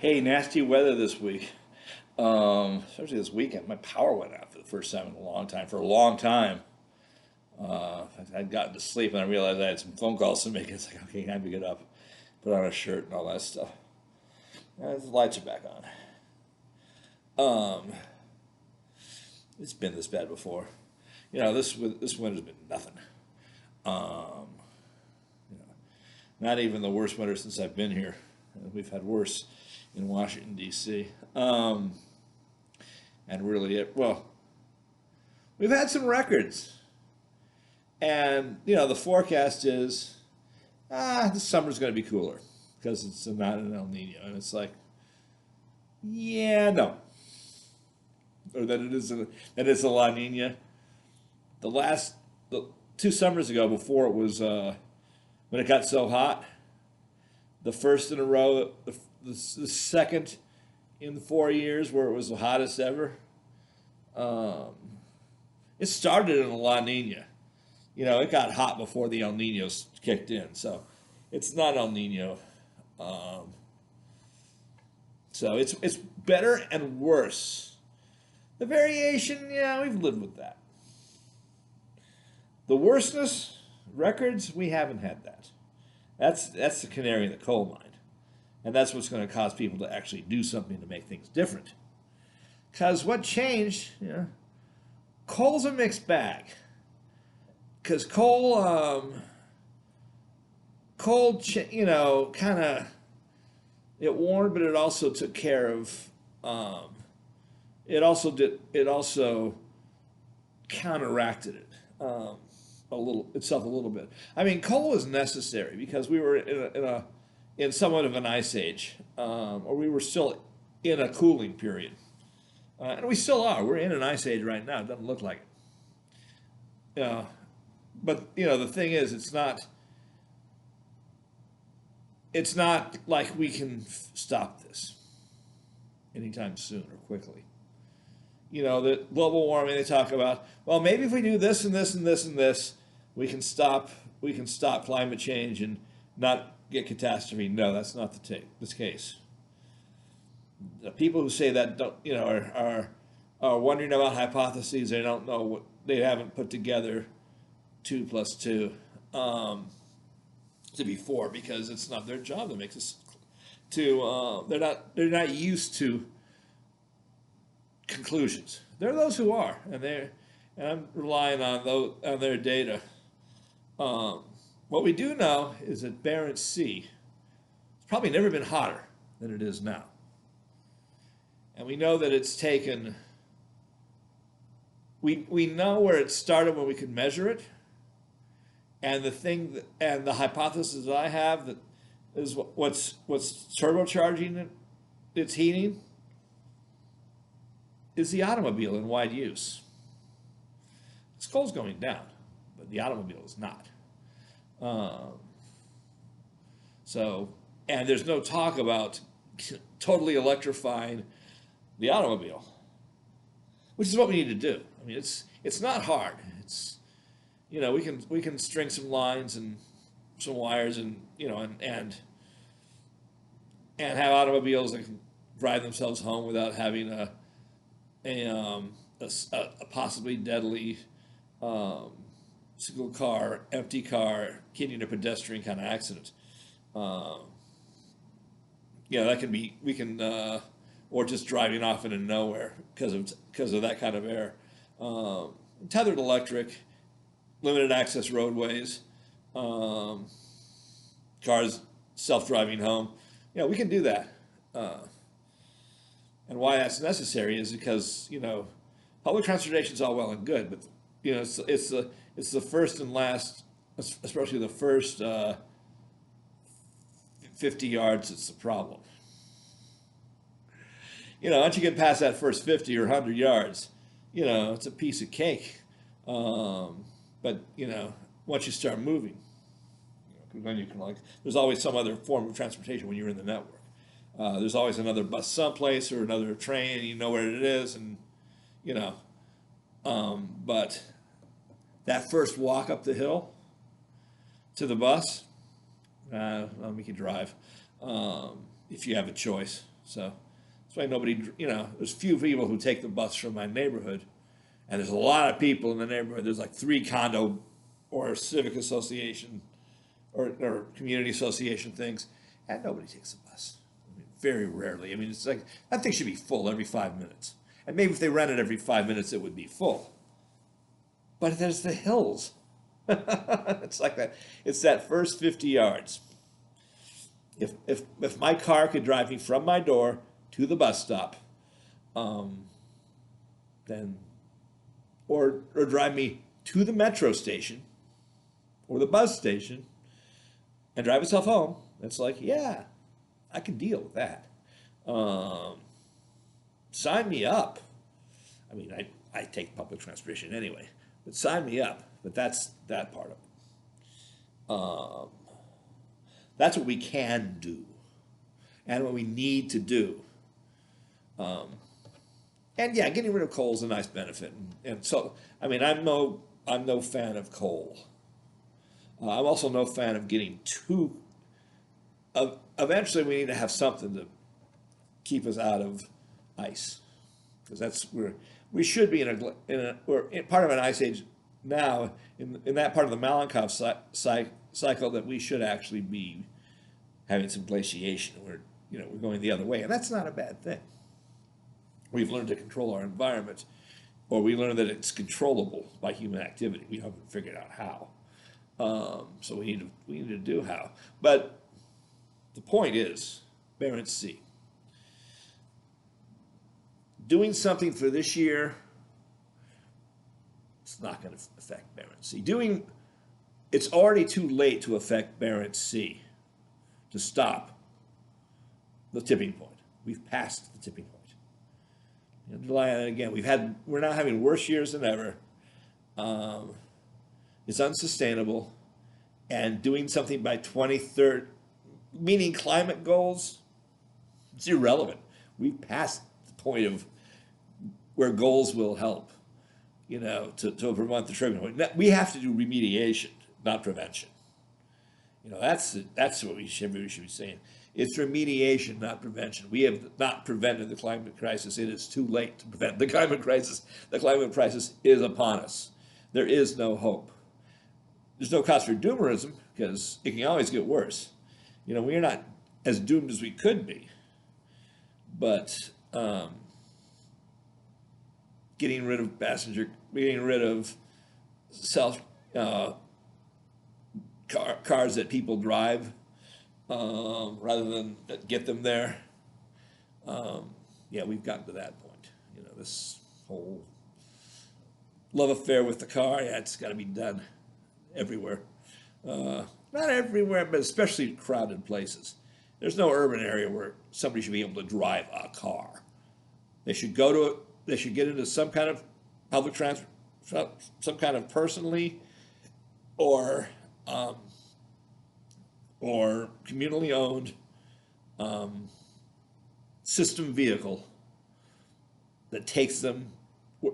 Hey, nasty weather this week. Especially this weekend. My power went out for the first time in a long time. For a long time. I'd gotten to sleep and I realized I had some phone calls to make. It's like, okay, time to get up, put on a shirt and all that stuff. The lights are back on. It's been this bad before. This winter's been nothing. Um, you know, Not even the worst winter since I've been here. We've had worse in Washington D.C. And really, we've had some records, and the forecast is this summer's going to be cooler because it's not an El Nino, and it's like, yeah, no, or that it's a La Nina. The 2 summers ago, before it was when it got so hot, the first in a row, the second in 4 years where it was the hottest ever. It started in a La Nina. It got hot before the El Ninos kicked in, so it's not El Nino. So it's better and worse. The variation, yeah, we've lived with that. The worstness records, we haven't had that. That's the canary in the coal mine. And that's what's going to cause people to actually do something to make things different. Because what changed, coal's a mixed bag. Because coal, kind of, it warned, but it also took care of, it also counteracted it. A little bit. I mean, coal was necessary because we were in somewhat of an ice age, or we were still in a cooling period, and we still are. We're in an ice age right now. It doesn't look like it. But the thing is, it's not like we can stop this anytime soon or quickly. The global warming they talk about. Well, maybe if we do this and this and this and this, we can stop climate change and not get catastrophe. No, that's not the case. The people who say that don't, are wondering about hypotheses. They don't know they haven't put together 2 plus 2 to be 4 because it's not their job to make this. They're not used to conclusions. There are those who are, and I'm relying on their data. What we do know is that Barents Sea it's probably never been hotter than it is now, and we know that it's taken. We know where it started when we could measure it, and the hypothesis that I have that is what's turbocharging its heating is the automobile in wide use. This coal's going down, but the automobile is not. And there's no talk about totally electrifying the automobile, which is what we need to do. I mean, it's not hard. It's we can string some lines and some wires and and have automobiles that can drive themselves home without having a possibly deadly single car, empty car, hitting a pedestrian kind of accident. That can be or just driving off into nowhere because of that kind of air. Tethered electric, limited access roadways, cars self-driving home. We can do that. And why that's necessary is because public transportation is all well and good, but it's the first and last, especially the first 50 yards. It's the problem. Once you get past that first 50 or 100 yards, it's a piece of cake. But once you start moving, then you can there's always some other form of transportation when you're in the network. There's always another bus someplace or another train, and you know where it is, and but that first walk up the hill to the bus, we can drive if you have a choice. So that's why nobody, there's few people who take the bus from my neighborhood. And there's a lot of people in the neighborhood. There's like 3 condo or civic association or community association things. And nobody takes the bus. I mean, very rarely. I mean, it's like, that thing should be full every 5 minutes. And maybe if they ran it every 5 minutes, it would be full. But there's the hills. It's like that. It's that first 50 yards. If my car could drive me from my door to the bus stop, then, or drive me to the metro station or the bus station and drive itself home, it's like, yeah, I can deal with that. Sign me up. I mean, I take public transportation anyway, but sign me up. But that's that part of it. That's what we can do, and what we need to do. And yeah, getting rid of coal is a nice benefit. And so, I mean, I'm no fan of coal. I'm also no fan of getting too. Eventually, we need to have something to keep us out of ice, because that's where we should be we're in part of an ice age now. In that part of the Malankov cycle, that we should actually be having some glaciation. We're going the other way, and that's not a bad thing. We've learned to control our environment, or we learned that it's controllable by human activity. We haven't figured out how. So we need to do how. But the point is, Barents Sea. Doing something for this year, it's not going to affect Barents Sea. It's already too late to affect Barents Sea, to stop the tipping point. We've passed the tipping point. And again, we're now having worse years than ever. It's unsustainable, and doing something by 2030, meaning climate goals, it's irrelevant. We've passed the point of where goals will help, to prevent the tripping point. We have to do remediation, not prevention. That's what we should be saying. It's remediation, not prevention. We have not prevented the climate crisis. It is too late to prevent the climate crisis. The climate crisis is upon us. There is no hope. There's no cause for doomerism, because it can always get worse. We are not as doomed as we could be. But getting rid of cars that people drive, rather than get them there. We've gotten to that point. This whole love affair with the car, it's got to be done everywhere. Not everywhere, but especially crowded places. There's no urban area where somebody should be able to drive a car. They should get into some kind of public transport, some kind of personally or communally owned system vehicle that takes them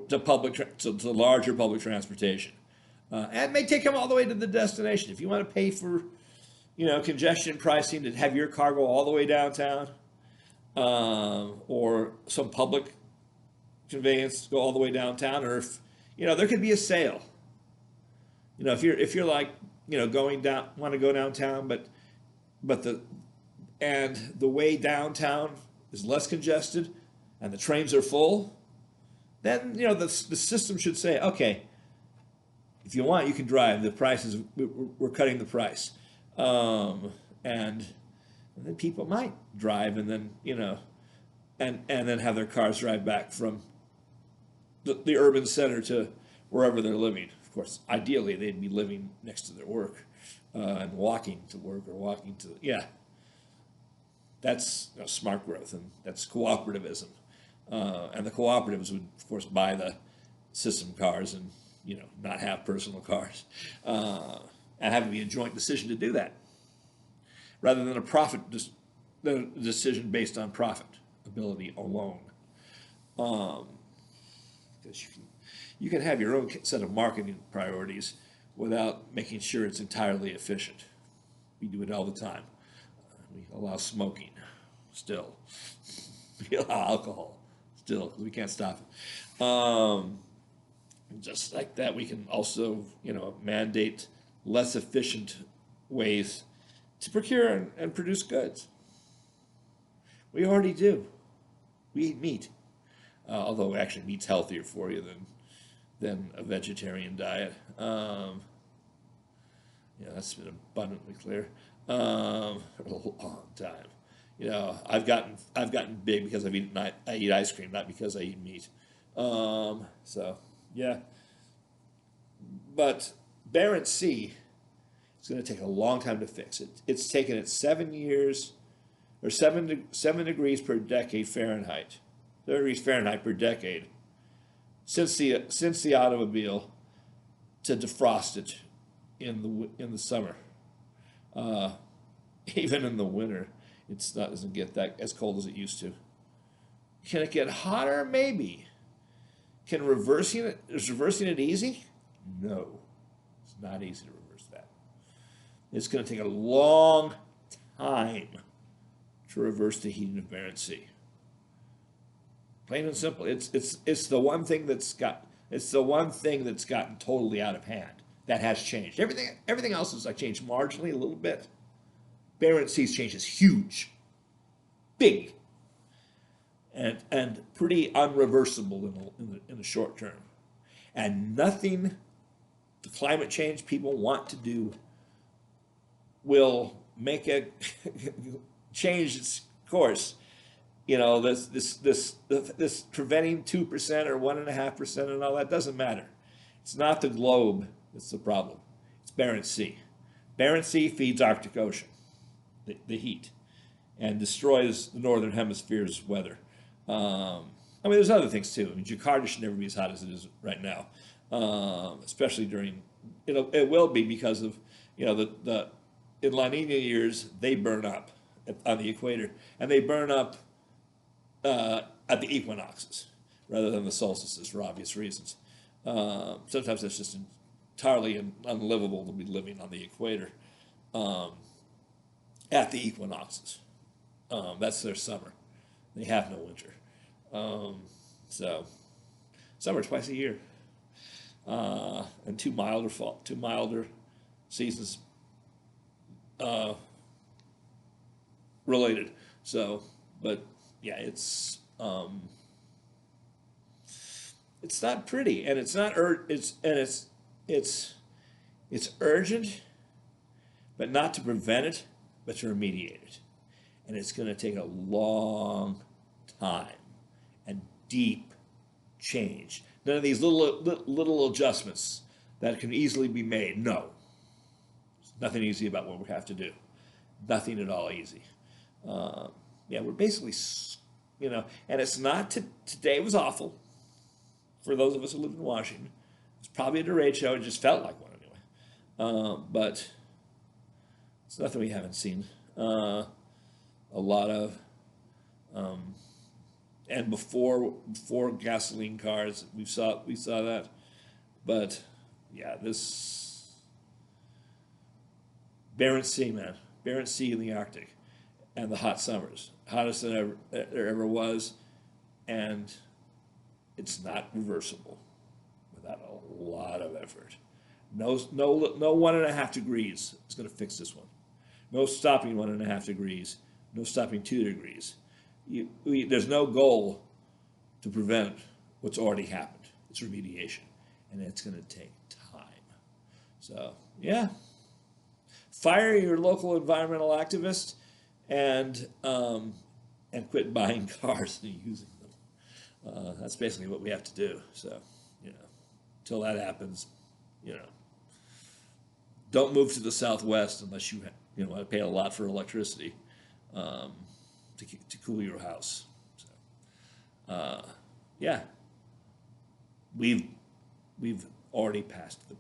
to larger public transportation, and may take them all the way to the destination. If you want to pay for, congestion pricing to have your car go all the way downtown, or some public conveyance to go all the way downtown, or if there could be a sale. If you're like want to go downtown, but the way downtown is less congested and the trains are full, then the system should say, okay, if you want, you can drive. The price is, we're cutting the price, and then people might drive, and then and then have their cars drive back from the urban center to wherever they're living. Of course, ideally, they'd be living next to their work, and walking to work, or walking to, that's smart growth, and that's cooperativism. And the cooperatives would, of course, buy the system cars and, not have personal cars, and have it be a joint decision to do that, rather than a decision based on profitability alone. Because you can have your own set of marketing priorities without making sure it's entirely efficient. We do it all the time. We allow smoking. still. Real alcohol, still, because we can't stop it. Just like that, we can also, mandate less efficient ways to procure and produce goods. We already do. We eat meat, although actually meat's healthier for you than a vegetarian diet. That's been abundantly clear for a long time. I've gotten big because I eat ice cream, not because I eat meat. So yeah, but Barents Sea, it's going to take a long time to fix it. It's taken it 7 years, or 7 degrees per decade Fahrenheit, 7 degrees Fahrenheit per decade, since the automobile to defrost it in the summer. Even in the winter, doesn't get that as cold as it used to. Can it get hotter? Maybe. Is reversing it easy? No, it's not easy to reverse that. It's going to take a long time to reverse the heating of Barents Sea. Plain and simple. It's the one thing that's gotten totally out of hand. That has changed. Everything else has changed marginally a little bit. Barents Sea's change is huge, big, and pretty unreversible in the short term. And nothing the climate change people want to do will make it change its course. This preventing 2% or 1.5% and all that doesn't matter. It's not the globe that's the problem. It's Barents Sea. Barents Sea feeds Arctic Ocean, the heat, and destroys the northern hemisphere's weather. There's other things too. Jakarta should never be as hot as it is right now, especially during. It will be because of the in La Nina years they burn up on the equator, and they burn up at the equinoxes rather than the solstices for obvious reasons. Sometimes it's just entirely unlivable to be living on the equator at the equinoxes. That's their summer. They have no winter. So summer twice a year, and two milder seasons related. So, but yeah, it's not pretty, and it's not it's urgent, but not to prevent it, but to remediate it, and it's going to take a long time and deep change. None of these little adjustments that can easily be made. No, there's nothing easy about what we have to do. Nothing at all easy. We're basically, and it's not today was awful for those of us who live in Washington. It's probably a derecho. It just felt like one anyway. But it's nothing we haven't seen. A lot of, and before gasoline cars, we saw that. But yeah, this Barents Sea, man, Barents Sea in the Arctic, and the hot summers, hottest than there ever was, and it's not reversible without a lot of effort. No 1.5 degrees is going to fix this one. No stopping 1.5 degrees. No stopping 2 degrees. There's no goal to prevent what's already happened. It's remediation, and it's going to take time. So yeah, fire your local environmental activist, and quit buying cars and using them. That's basically what we have to do. So until that happens, don't move to the Southwest unless you want to pay a lot for electricity to cool your house. So, we've already passed the